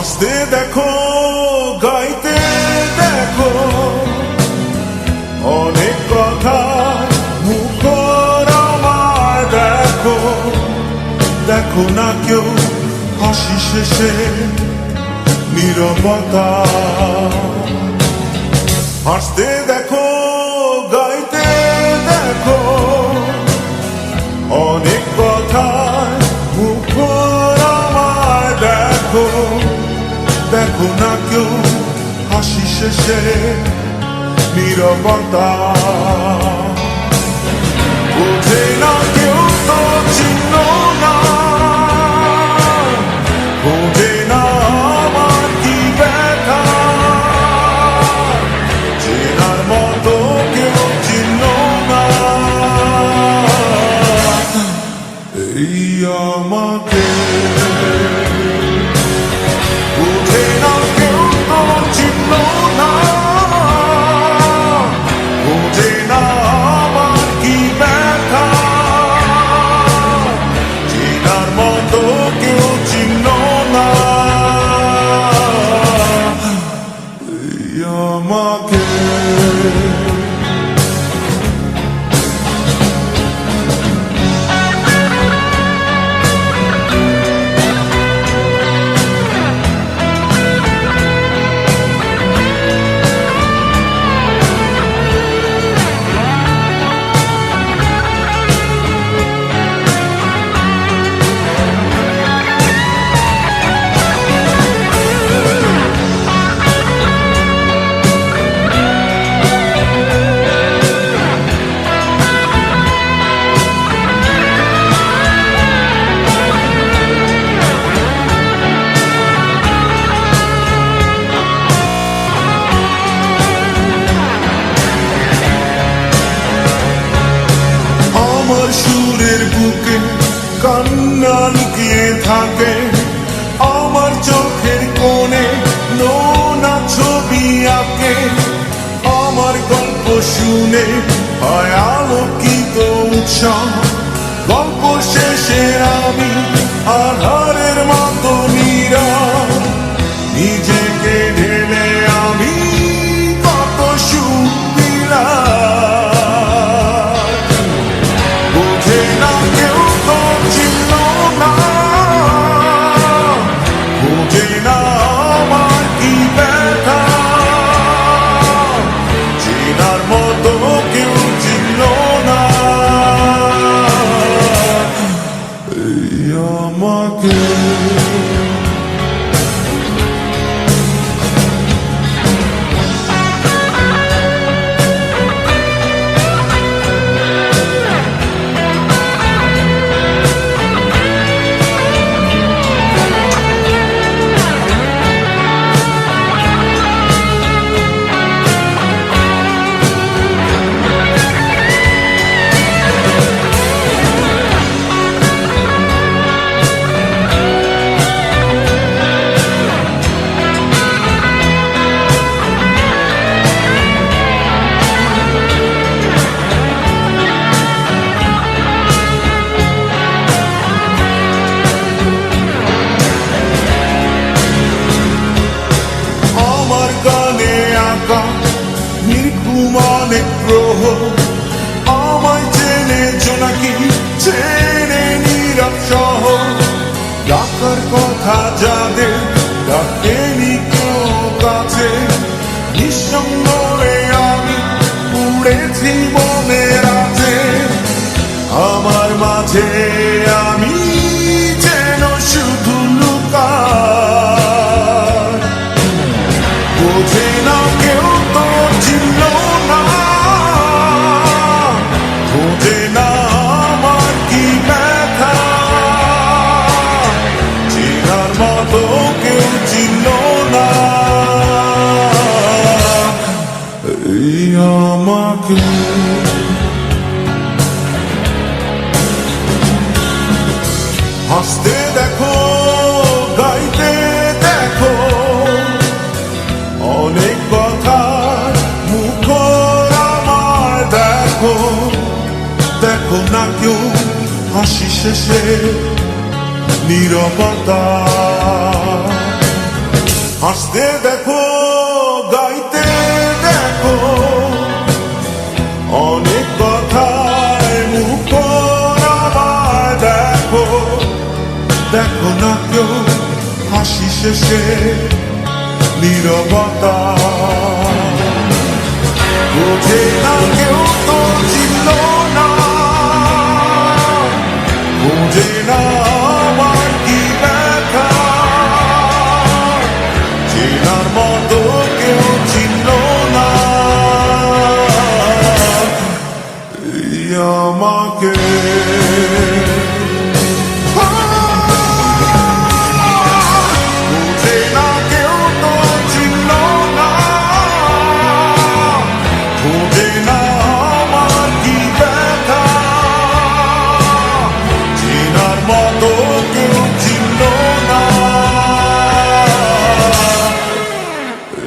হাসতে দেখো, গাইতে দেখো, অনেক কথা মুখর আমার দেখো। দেখো না কেউ হাসি শেষে নীরবতা। হাসতে দেখো, গাইতে দেখো, অনেক কথা মুখর আমার দেখো। দেখো না কেউ হাসি শেষে নীরবতা। বোঝে না কেউ তো চিহ্ন না, বোঝে না আমার কি ব্যথা। চেনার মতো কেউ চিহ্ন না, এই আমাকে। বোঝে না কেউ তো চিহ্ন না, বোঝে না আমার কি ব্যথা। চেনার মতো কেউ চিহ্ন না, এই আমাকে। সুরের বুকে কান্না লুকিয়ে থাকে, আমার চোখের কোণে নোনা ছবি আঁকে। আমার গল্প শুনে হয় আলোকিত উৎসব, গল্প শেষে আমি আধারের মতো নীরব। নিজেকে ঢেলে আমি কত সুখ দিলাম। অনেক গ্রহ আমায় চেনে জোনাকি, চেনে নীরব শহর। ডাকার কথা যাদের ডাকেনি কেউ কাছে, নিঃসঙ্গ আমি উড়েছি মনের আছে। আমার মাঝে আমি যেন শুধু লুকাই। বোঝে না কেউ তো চিহ্ন না, বোঝে না আমার কি ব্যথা। চেনার মতো কেউ চিহ্ন না, এই আমাকে। হাসতে দেখো, গাইতে দেখো, অনেক কথা মুখর আমার দেখো। দেখো না কেউ হাসি শেষে নীরবতা। হাসতে দেখো গাইতে দেখো অনেক কথায় মুখর আমায় দেখো দেখো না কেউ হাসি শেষে নীরবতা বোঝে না কেউ তো চিনল না বোঝে না আমার কি ব্যথা চেনার মতো কেউ চিনল না এই আমাকে বোঝে না কেউ তো চিনল না বোঝে না আমার কি ব্যথা চেনার মতো কেউ চিনল না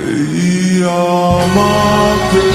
এই আমাকে